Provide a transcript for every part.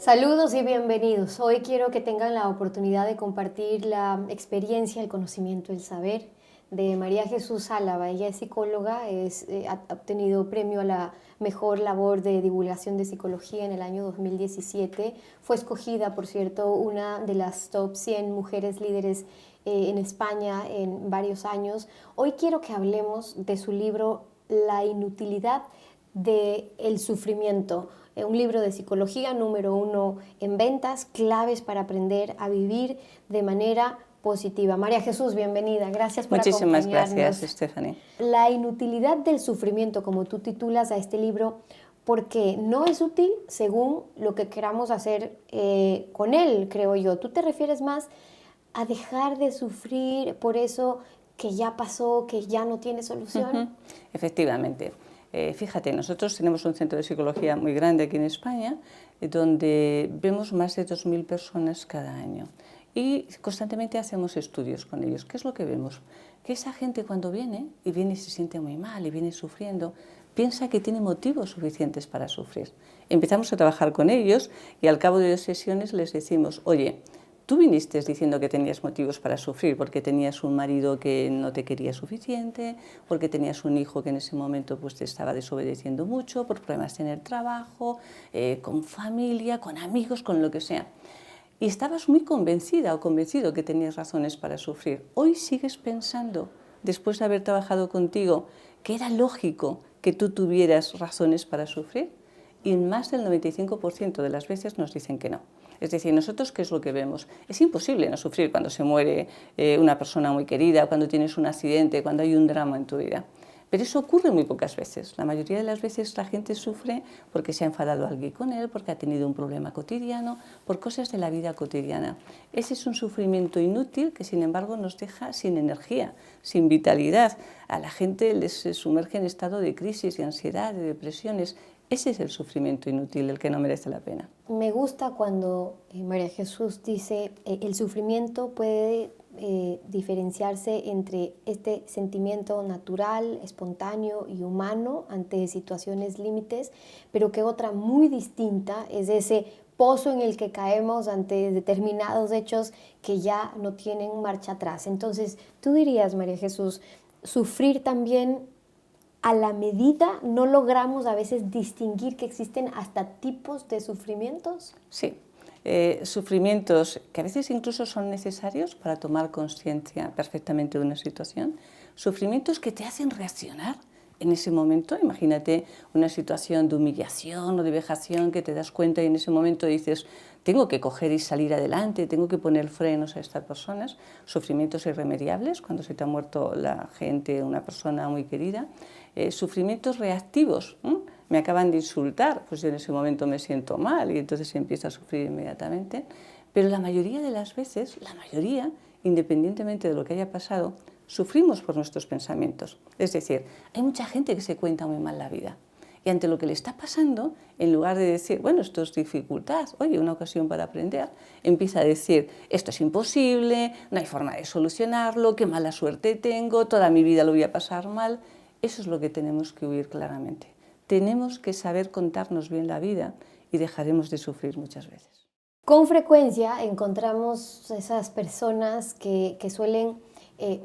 Saludos y bienvenidos. Hoy quiero que tengan la oportunidad de compartir la experiencia, el conocimiento, el saber de María Jesús Álava. Ella es psicóloga, ha obtenido premio a la mejor labor de divulgación de psicología en el año 2017. Fue escogida, por cierto, una de las top 100 mujeres líderes en España en varios años. Hoy quiero que hablemos de su libro La inutilidad del sufrimiento, un libro de psicología número 1 en ventas, claves para aprender a vivir de manera positiva. María Jesús, bienvenida, gracias por acompañarnos. Muchísimas gracias, Stephanie. La inutilidad del sufrimiento, como tú titulas a este libro, porque no es útil según lo que queramos hacer con él, creo yo. Tú te refieres más a dejar de sufrir por eso que ya pasó, que ya no tiene solución. Efectivamente. Fíjate, nosotros tenemos un centro de psicología muy grande aquí en España, donde vemos más de 2.000 personas cada año y constantemente hacemos estudios con ellos. ¿Qué es lo que vemos? Que esa gente cuando viene y se siente muy mal y viene sufriendo, piensa que tiene motivos suficientes para sufrir. Empezamos a trabajar con ellos y al cabo de 2 sesiones les decimos, oye, tú viniste diciendo que tenías motivos para sufrir porque tenías un marido que no te quería suficiente, porque tenías un hijo que en ese momento pues, te estaba desobedeciendo mucho, por problemas en el trabajo, con familia, con amigos, con lo que sea. Y estabas muy convencida o convencido que tenías razones para sufrir. Hoy sigues pensando, después de haber trabajado contigo, que era lógico que tú tuvieras razones para sufrir. Y más del 95% de las veces nos dicen que no. Es decir, nosotros, ¿qué es lo que vemos? Es imposible no sufrir cuando se muere una persona muy querida, cuando tienes un accidente, cuando hay un drama en tu vida. Pero eso ocurre muy pocas veces. La mayoría de las veces la gente sufre porque se ha enfadado alguien con él, porque ha tenido un problema cotidiano, por cosas de la vida cotidiana. Ese es un sufrimiento inútil que, sin embargo, nos deja sin energía, sin vitalidad. A la gente les sumerge en estado de crisis, de ansiedad, de depresiones. Ese es el sufrimiento inútil, el que no merece la pena. Me gusta cuando María Jesús dice el sufrimiento puede diferenciarse entre este sentimiento natural, espontáneo y humano ante situaciones límites, pero que otra muy distinta es ese pozo en el que caemos ante determinados hechos que ya no tienen marcha atrás. Entonces, tú dirías, María Jesús, sufrir también a la medida, ¿no logramos a veces distinguir que existen hasta tipos de sufrimientos? Sí, sufrimientos que a veces incluso son necesarios para tomar conciencia perfectamente de una situación, sufrimientos que te hacen reaccionar en ese momento. Imagínate una situación de humillación o de vejación que te das cuenta y en ese momento dices, tengo que coger y salir adelante, tengo que poner frenos a estas personas. Sufrimientos irremediables, cuando se te ha muerto la gente, una persona muy querida. Sufrimientos reactivos, me acaban de insultar, pues yo en ese momento me siento mal y entonces empiezo a sufrir inmediatamente. Pero la mayoría de las veces, independientemente de lo que haya pasado, sufrimos por nuestros pensamientos. Es decir, hay mucha gente que se cuenta muy mal la vida y ante lo que le está pasando, en lugar de decir, bueno, esto es dificultad, oye, una ocasión para aprender, empieza a decir, esto es imposible, no hay forma de solucionarlo, qué mala suerte tengo, toda mi vida lo voy a pasar mal. Eso es lo que tenemos que huir claramente. Tenemos que saber contarnos bien la vida y dejaremos de sufrir muchas veces. Con frecuencia encontramos esas personas que suelen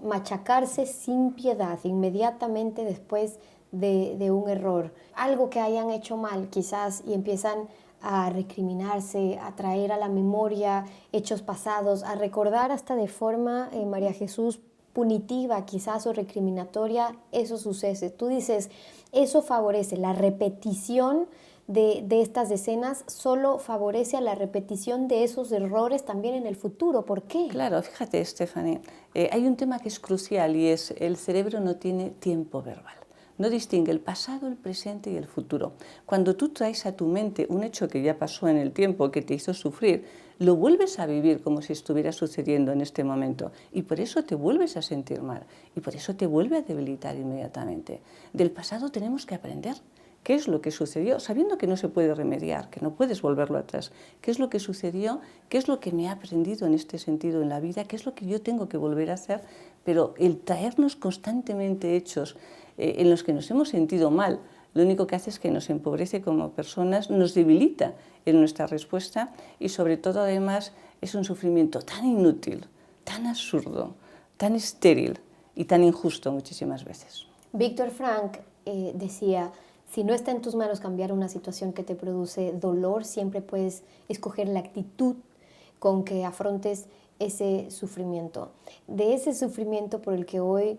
machacarse sin piedad inmediatamente después de un error. Algo que hayan hecho mal quizás y empiezan a recriminarse, a traer a la memoria hechos pasados, a recordar hasta de forma, María Jesús, punitiva quizás o recriminatoria esos sucesos. Tú dices, eso favorece la repetición de estas escenas, solo favorece a la repetición de esos errores también en el futuro. ¿Por qué? Claro, fíjate, Stephanie, hay un tema que es crucial y es el cerebro no tiene tiempo verbal. No distingue el pasado, el presente y el futuro. Cuando tú traes a tu mente un hecho que ya pasó en el tiempo, que te hizo sufrir, lo vuelves a vivir como si estuviera sucediendo en este momento y por eso te vuelves a sentir mal y por eso te vuelve a debilitar inmediatamente. Del pasado tenemos que aprender. ¿Qué es lo que sucedió? Sabiendo que no se puede remediar, que no puedes volverlo atrás. ¿Qué es lo que sucedió? ¿Qué es lo que me ha aprendido en este sentido en la vida? ¿Qué es lo que yo tengo que volver a hacer? Pero el traernos constantemente hechos en los que nos hemos sentido mal, lo único que hace es que nos empobrece como personas, nos debilita en nuestra respuesta y sobre todo además es un sufrimiento tan inútil, tan absurdo, tan estéril y tan injusto muchísimas veces. Víctor Frank decía, si no está en tus manos cambiar una situación que te produce dolor, siempre puedes escoger la actitud con que afrontes ese sufrimiento. De ese sufrimiento por el que hoy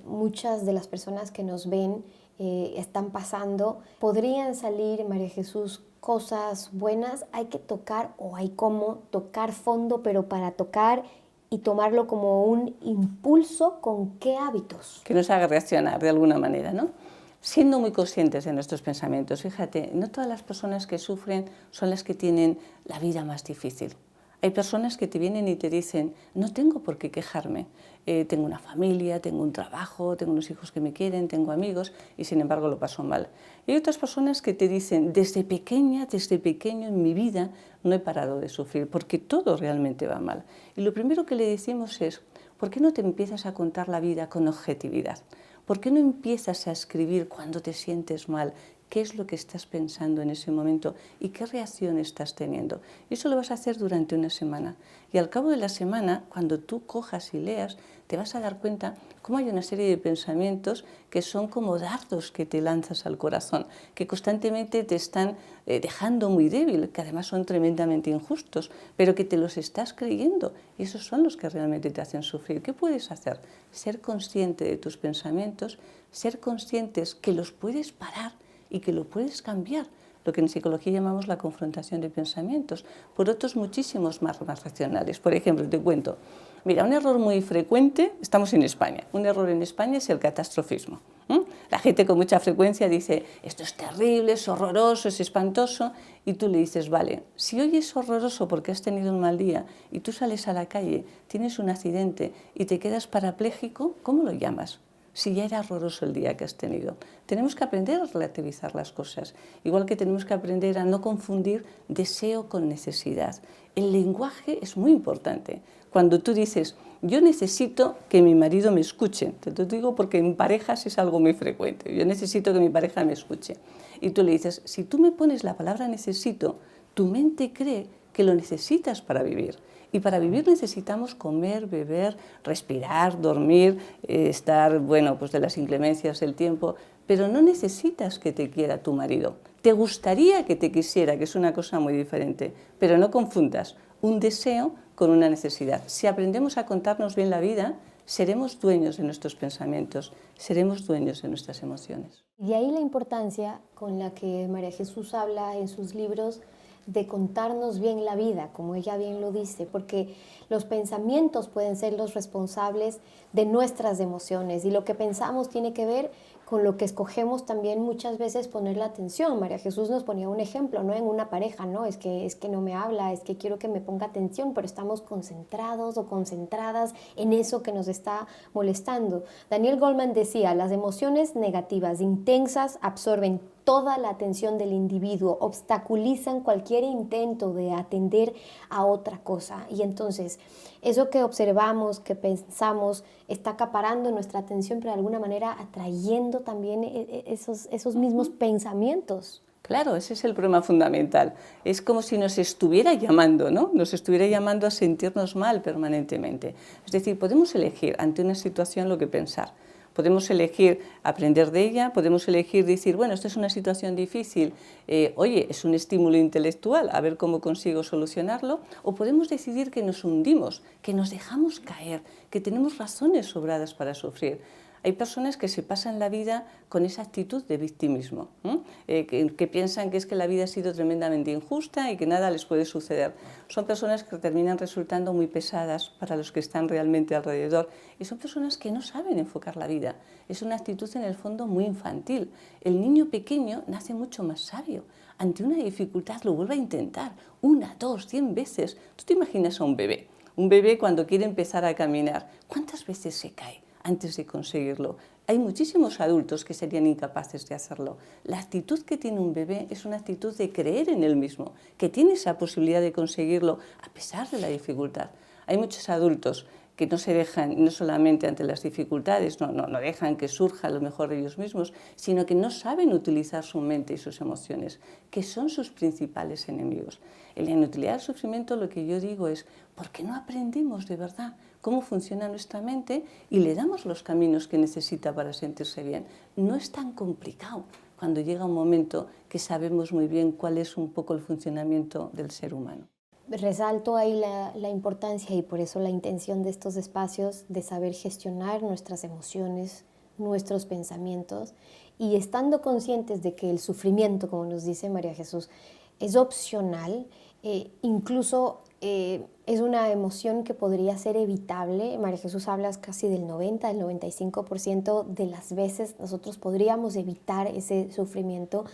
muchas de las personas que nos ven están pasando, podrían salir, María Jesús, cosas buenas. Hay que tocar o hay cómo tocar fondo, pero para tocar y tomarlo como un impulso, ¿con qué hábitos? Que nos haga reaccionar de alguna manera, ¿no? Siendo muy conscientes de nuestros pensamientos. Fíjate, no todas las personas que sufren son las que tienen la vida más difícil. Hay personas que te vienen y te dicen, no tengo por qué quejarme, tengo una familia, tengo un trabajo, tengo unos hijos que me quieren, tengo amigos y sin embargo lo paso mal. Y hay otras personas que te dicen, desde pequeño en mi vida no he parado de sufrir porque todo realmente va mal. Y lo primero que le decimos es, ¿por qué no te empiezas a contar la vida con objetividad? ¿Por qué no empiezas a escribir cuando te sientes mal? ¿Qué es lo que estás pensando en ese momento y qué reacción estás teniendo? Y eso lo vas a hacer durante una semana. Y al cabo de la semana, cuando tú cojas y leas, te vas a dar cuenta cómo hay una serie de pensamientos que son como dardos que te lanzas al corazón, que constantemente te están dejando muy débil, que además son tremendamente injustos, pero que te los estás creyendo. Y esos son los que realmente te hacen sufrir. ¿Qué puedes hacer? Ser consciente de tus pensamientos, ser conscientes que los puedes parar y que lo puedes cambiar, lo que en psicología llamamos la confrontación de pensamientos, por otros muchísimos más racionales. Por ejemplo, te cuento, mira, un error muy frecuente, estamos en España, un error en España es el catastrofismo. La gente con mucha frecuencia dice, esto es terrible, es horroroso, es espantoso, y tú le dices, vale, si hoy es horroroso porque has tenido un mal día y tú sales a la calle, tienes un accidente y te quedas parapléjico, ¿cómo lo llamas? Si ya era horroroso el día que has tenido. Tenemos que aprender a relativizar las cosas, igual que tenemos que aprender a no confundir deseo con necesidad. El lenguaje es muy importante. Cuando tú dices, yo necesito que mi marido me escuche, te lo digo porque en parejas es algo muy frecuente, yo necesito que mi pareja me escuche. Y tú le dices, si tú me pones la palabra necesito, tu mente cree que lo necesitas para vivir. Y para vivir necesitamos comer, beber, respirar, dormir, estar, bueno, pues de las inclemencias del tiempo, pero no necesitas que te quiera tu marido. Te gustaría que te quisiera, que es una cosa muy diferente, pero no confundas un deseo con una necesidad. Si aprendemos a contarnos bien la vida, seremos dueños de nuestros pensamientos, seremos dueños de nuestras emociones. Y ahí la importancia con la que María Jesús habla en sus libros de contarnos bien la vida, como ella bien lo dice, porque los pensamientos pueden ser los responsables de nuestras emociones y lo que pensamos tiene que ver con lo que escogemos también muchas veces poner la atención. María Jesús nos ponía un ejemplo, ¿no? En una pareja, ¿no? Es que no me habla, es que quiero que me ponga atención, pero estamos concentrados o concentradas en eso que nos está molestando. Daniel Goleman decía, las emociones negativas intensas absorben toda la atención del individuo, obstaculizan cualquier intento de atender a otra cosa. Y entonces, eso que observamos, que pensamos, está acaparando nuestra atención, pero de alguna manera atrayendo también esos mismos pensamientos. Claro, ese es el problema fundamental. Es como si nos estuviera llamando, ¿no? Nos estuviera llamando a sentirnos mal permanentemente. Es decir, podemos elegir ante una situación lo que pensar. Podemos elegir aprender de ella, podemos elegir decir, bueno, esta es una situación difícil, oye, es un estímulo intelectual, a ver cómo consigo solucionarlo, o podemos decidir que nos hundimos, que nos dejamos caer, que tenemos razones sobradas para sufrir. Hay personas que se pasan la vida con esa actitud de victimismo, que piensan que es que la vida ha sido tremendamente injusta y que nada les puede suceder. Son personas que terminan resultando muy pesadas para los que están realmente alrededor y son personas que no saben enfocar la vida. Es una actitud en el fondo muy infantil. El niño pequeño nace mucho más sabio. Ante una dificultad lo vuelve a intentar 1, 2, 100 veces. ¿Tú te imaginas a un bebé? Un bebé cuando quiere empezar a caminar, ¿cuántas veces se cae antes de conseguirlo? Hay muchísimos adultos que serían incapaces de hacerlo. La actitud que tiene un bebé es una actitud de creer en él mismo, que tiene esa posibilidad de conseguirlo a pesar de la dificultad. Hay muchos adultos que no se dejan, no solamente ante las dificultades, no dejan que surja lo mejor de ellos mismos, sino que no saben utilizar su mente y sus emociones, que son sus principales enemigos. En la inutilidad del sufrimiento lo que yo digo es, ¿por qué no aprendemos de verdad cómo funciona nuestra mente y le damos los caminos que necesita para sentirse bien? No es tan complicado cuando llega un momento que sabemos muy bien cuál es un poco el funcionamiento del ser humano. Resalto ahí la importancia y por eso la intención de estos espacios de saber gestionar nuestras emociones, nuestros pensamientos y estando conscientes de que el sufrimiento, como nos dice María Jesús, es opcional, incluso es una emoción que podría ser evitable. María Jesús habla casi del 90, del 95% de las veces nosotros podríamos evitar ese sufrimiento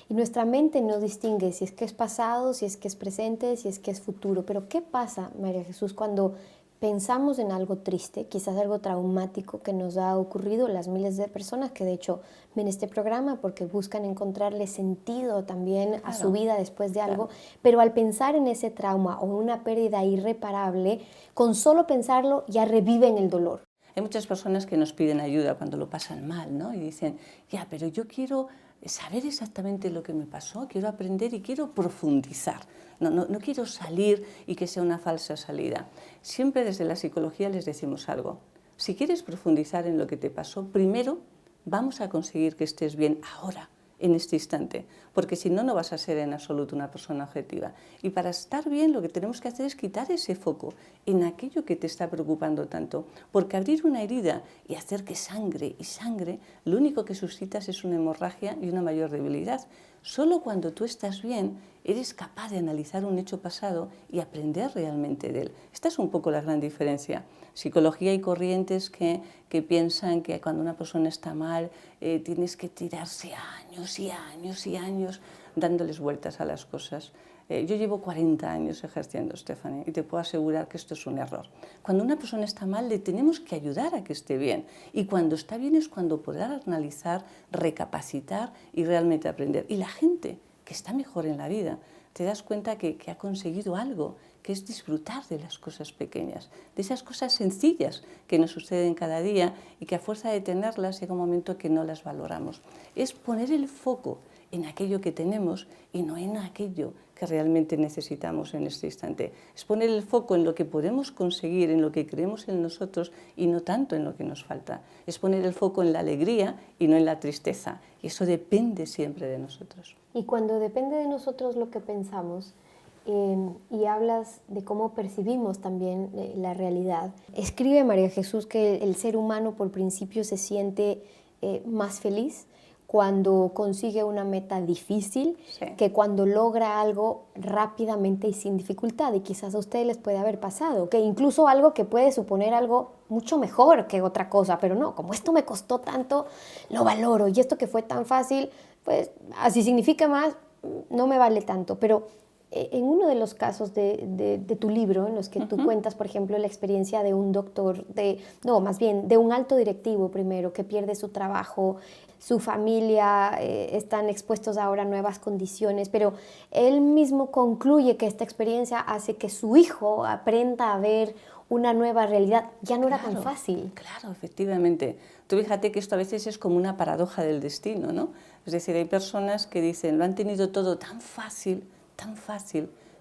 y nuestra mente no distingue si es que es pasado, si es que es presente, si es que es futuro. Pero ¿qué pasa, María Jesús, cuando pensamos en algo triste, quizás algo traumático que nos ha ocurrido las miles de personas que de hecho ven este programa porque buscan encontrarle sentido también a su vida después de algo, pero al pensar en ese trauma o una pérdida irreparable, con solo pensarlo ya reviven el dolor? Hay muchas personas que nos piden ayuda cuando lo pasan mal, ¿no? Y dicen, ya, pero yo quiero saber exactamente lo que me pasó, quiero aprender y quiero profundizar. No quiero salir y que sea una falsa salida. Siempre desde la psicología les decimos algo. Si quieres profundizar en lo que te pasó, primero vamos a conseguir que estés bien ahora, en este instante, porque si no, no vas a ser en absoluto una persona objetiva. Y para estar bien lo que tenemos que hacer es quitar ese foco en aquello que te está preocupando tanto, porque abrir una herida y hacer que sangre y sangre, lo único que suscitas es una hemorragia y una mayor debilidad. Solo cuando tú estás bien eres capaz de analizar un hecho pasado y aprender realmente de él. Esta es un poco la gran diferencia. Psicología y corrientes que piensan que cuando una persona está mal tienes que tirarse años y años y años dándoles vueltas a las cosas. Yo llevo 40 años ejerciendo, Stephanie, y te puedo asegurar que esto es un error. Cuando una persona está mal, le tenemos que ayudar a que esté bien. Y cuando está bien es cuando podrá analizar, recapacitar y realmente aprender. Y la gente que está mejor en la vida, te das cuenta que ha conseguido algo, que es disfrutar de las cosas pequeñas, de esas cosas sencillas que nos suceden cada día y que a fuerza de tenerlas llega un momento que no las valoramos. Es poner el foco en aquello que tenemos y no en aquello que realmente necesitamos en este instante. Es poner el foco en lo que podemos conseguir, en lo que creemos en nosotros y no tanto en lo que nos falta. Es poner el foco en la alegría y no en la tristeza. Y eso depende siempre de nosotros. Y cuando depende de nosotros lo que pensamos, y hablas de cómo percibimos también la realidad, escribe María Jesús que el ser humano por principio se siente más feliz cuando consigue una meta difícil, que cuando logra algo rápidamente y sin dificultad. Y quizás a ustedes les puede haber pasado, que incluso algo que puede suponer algo mucho mejor que otra cosa, pero no, como esto me costó tanto, lo valoro, y esto que fue tan fácil, pues así significa más, no me vale tanto. Pero en uno de los casos de tu libro, en los que tú cuentas, por ejemplo, la experiencia de un doctor, más bien de un alto directivo primero, que pierde su trabajo, su familia, están expuestos ahora a nuevas condiciones, pero él mismo concluye que esta experiencia hace que su hijo aprenda a ver una nueva realidad. Ya no era tan fácil. Claro, efectivamente. Tú fíjate que esto a veces es como una paradoja del destino, ¿no? Es decir, hay personas que dicen, lo han tenido todo tan fácil,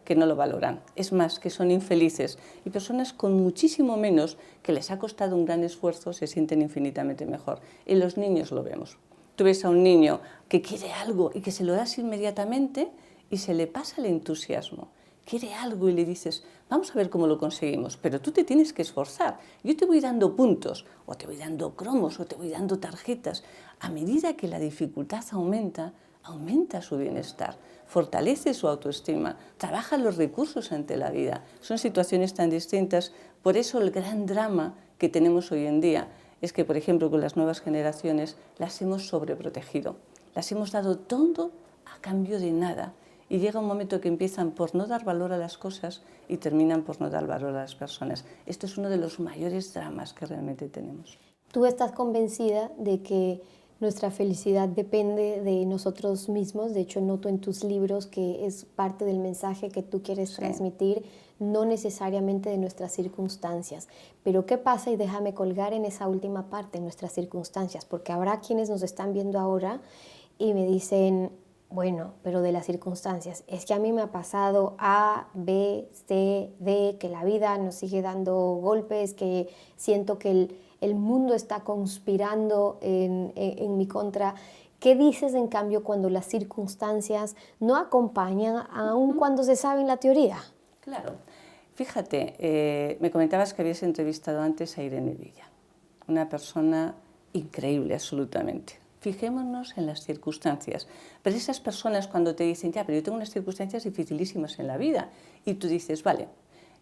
que no lo valoran. Es más, que son infelices. Y personas con muchísimo menos, que les ha costado un gran esfuerzo, se sienten infinitamente mejor. En los niños lo vemos. Tú ves a un niño que quiere algo y que se lo das inmediatamente y se le pasa el entusiasmo. Quiere algo y le dices, vamos a ver cómo lo conseguimos, pero tú te tienes que esforzar. Yo te voy dando puntos, o te voy dando cromos, o te voy dando tarjetas. A medida que la dificultad aumenta, aumenta su bienestar, fortalece su autoestima, trabaja los recursos ante la vida. Son situaciones tan distintas, por eso el gran drama que tenemos hoy en día es que, por ejemplo, con las nuevas generaciones las hemos sobreprotegido, las hemos dado todo a cambio de nada. Y llega un momento que empiezan por no dar valor a las cosas y terminan por no dar valor a las personas. Esto es uno de los mayores dramas que realmente tenemos. Tú estás convencida de que Nuestra felicidad depende de nosotros mismos. De hecho, noto en tus libros que es parte del mensaje que tú quieres transmitir, no necesariamente de nuestras circunstancias. Pero ¿qué pasa? Y déjame colgar en esa última parte, nuestras circunstancias, porque habrá quienes nos están viendo ahora y me dicen, bueno, pero de las circunstancias, es que a mí me ha pasado A, B, C, D, que la vida nos sigue dando golpes, que siento que el mundo está conspirando en mi contra. ¿Qué dices, en cambio, cuando las circunstancias no acompañan, aun cuando se sabe en la teoría? Claro. Fíjate, me comentabas que habías entrevistado antes a Irene Villa, una persona increíble absolutamente. Fijémonos en las circunstancias. Pero esas personas cuando te dicen, ya, pero yo tengo unas circunstancias dificilísimas en la vida, y tú dices, vale,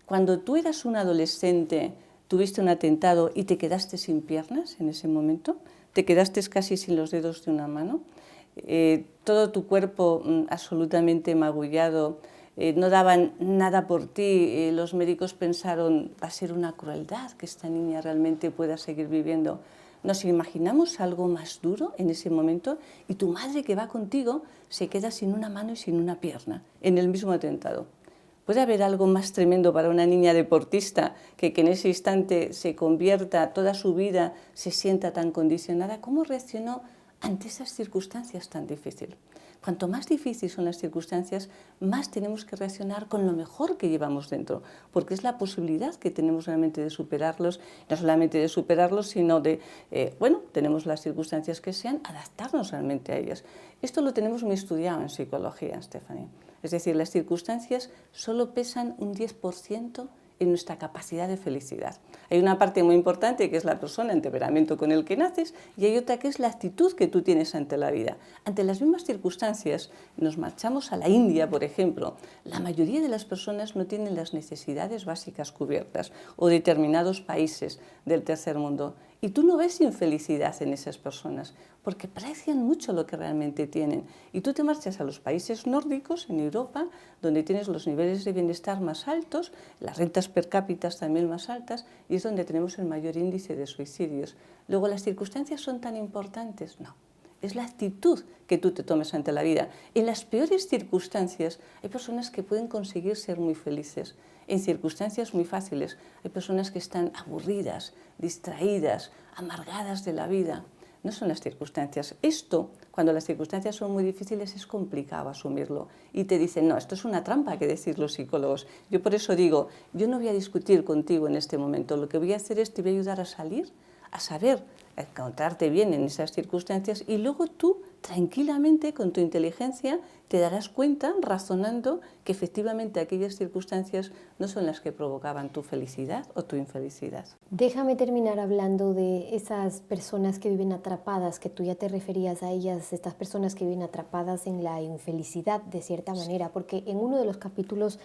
cuando tú eras un adolescente, tuviste un atentado y te quedaste sin piernas en ese momento, te quedaste casi sin los dedos de una mano, todo tu cuerpo absolutamente magullado, no daban nada por ti, los médicos pensaron, va a ser una crueldad que esta niña realmente pueda seguir viviendo. Nos imaginamos algo más duro en ese momento y tu madre que va contigo se queda sin una mano y sin una pierna en el mismo atentado. ¿Puede haber algo más tremendo para una niña deportista que en ese instante se convierta, toda su vida se sienta tan condicionada? ¿Cómo reaccionó ante esas circunstancias tan difíciles? Cuanto más difíciles son las circunstancias, más tenemos que reaccionar con lo mejor que llevamos dentro, porque es la posibilidad que tenemos realmente de superarlos, no solamente de superarlos, sino de, tenemos las circunstancias que sean, adaptarnos realmente a ellas. Esto lo tenemos muy estudiado en psicología, Stephanie. Es decir, las circunstancias solo pesan un 10% en nuestra capacidad de felicidad. Hay una parte muy importante que es la persona, el temperamento con el que naces, y hay otra que es la actitud que tú tienes ante la vida. Ante las mismas circunstancias, nos marchamos a la India, por ejemplo, la mayoría de las personas no tienen las necesidades básicas cubiertas, o determinados países del tercer mundo. Y tú no ves infelicidad en esas personas, porque aprecian mucho lo que realmente tienen. Y tú te marchas a los países nórdicos, en Europa, donde tienes los niveles de bienestar más altos, las rentas per cápita también más altas, y es donde tenemos el mayor índice de suicidios. Luego, ¿las circunstancias son tan importantes? No. Es la actitud que tú te tomes ante la vida. En las peores circunstancias hay personas que pueden conseguir ser muy felices. En circunstancias muy fáciles hay personas que están aburridas, distraídas, amargadas de la vida. No son las circunstancias. Esto, cuando las circunstancias son muy difíciles, es complicado asumirlo. Y te dicen, no, esto es una trampa que decir los psicólogos. Yo por eso digo, yo no voy a discutir contigo en este momento. Lo que voy a hacer es, te voy a ayudar a salir, a saber encontrarte bien en esas circunstancias y luego tú, tranquilamente, con tu inteligencia, te darás cuenta, razonando, que efectivamente aquellas circunstancias no son las que provocaban tu felicidad o tu infelicidad. Déjame terminar hablando de esas personas que viven atrapadas, que tú ya te referías a ellas, estas personas que viven atrapadas en la infelicidad, de cierta manera, porque en uno de los capítulos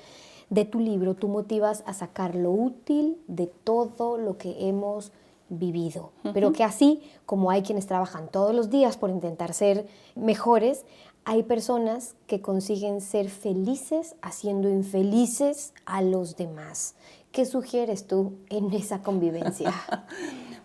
de tu libro tú motivas a sacar lo útil de todo lo que hemos vivido, pero que así como hay quienes trabajan todos los días por intentar ser mejores, hay personas que consiguen ser felices haciendo infelices a los demás. ¿Qué sugieres tú en esa convivencia?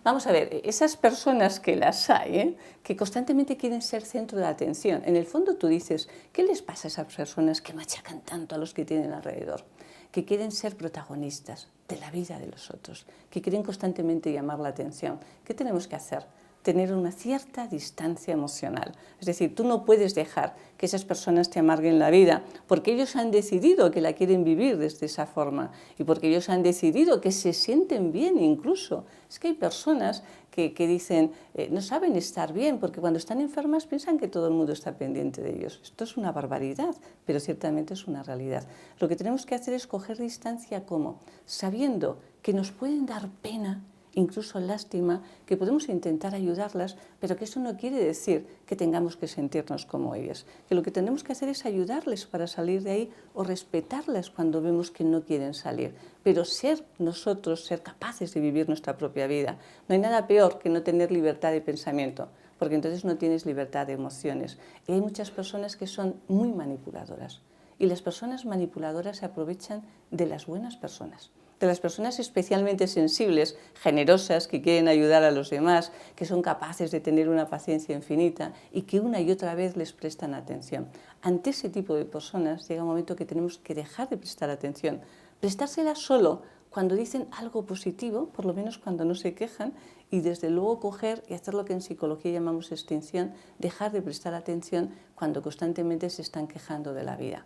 Vamos a ver, esas personas que las hay, que constantemente quieren ser centro de atención, en el fondo tú dices, ¿qué les pasa a esas personas que machacan tanto a los que tienen alrededor? Que quieren ser protagonistas de la vida de los otros, que quieren constantemente llamar la atención. ¿Qué tenemos que hacer? Tener una cierta distancia emocional. Es decir, tú no puedes dejar que esas personas te amarguen la vida porque ellos han decidido que la quieren vivir desde esa forma y porque ellos han decidido que se sienten bien incluso. Es que hay personas que dicen, no saben estar bien porque cuando están enfermas piensan que todo el mundo está pendiente de ellos. Esto es una barbaridad, pero ciertamente es una realidad. Lo que tenemos que hacer es coger distancia como sabiendo que nos pueden dar pena, incluso lástima, que podemos intentar ayudarlas, pero que eso no quiere decir que tengamos que sentirnos como ellas. Que lo que tenemos que hacer es ayudarles para salir de ahí o respetarlas cuando vemos que no quieren salir. Pero ser nosotros, ser capaces de vivir nuestra propia vida. No hay nada peor que no tener libertad de pensamiento, porque entonces no tienes libertad de emociones. Y hay muchas personas que son muy manipuladoras. Y las personas manipuladoras se aprovechan de las buenas personas, de las personas especialmente sensibles, generosas, que quieren ayudar a los demás, que son capaces de tener una paciencia infinita y que una y otra vez les prestan atención. Ante ese tipo de personas llega un momento que tenemos que dejar de prestar atención, prestársela solo cuando dicen algo positivo, por lo menos cuando no se quejan, y desde luego coger y hacer lo que en psicología llamamos extinción, dejar de prestar atención cuando constantemente se están quejando de la vida.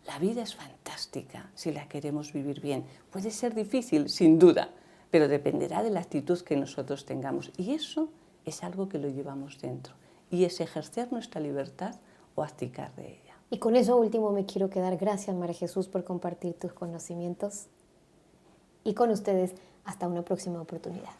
La vida es fantástica si la queremos vivir bien. Puede ser difícil, sin duda, pero dependerá de la actitud que nosotros tengamos. Y eso es algo que lo llevamos dentro. Y es ejercer nuestra libertad o abdicar de ella. Y con eso último me quiero quedar. Gracias, María Jesús, por compartir tus conocimientos. Y con ustedes, hasta una próxima oportunidad.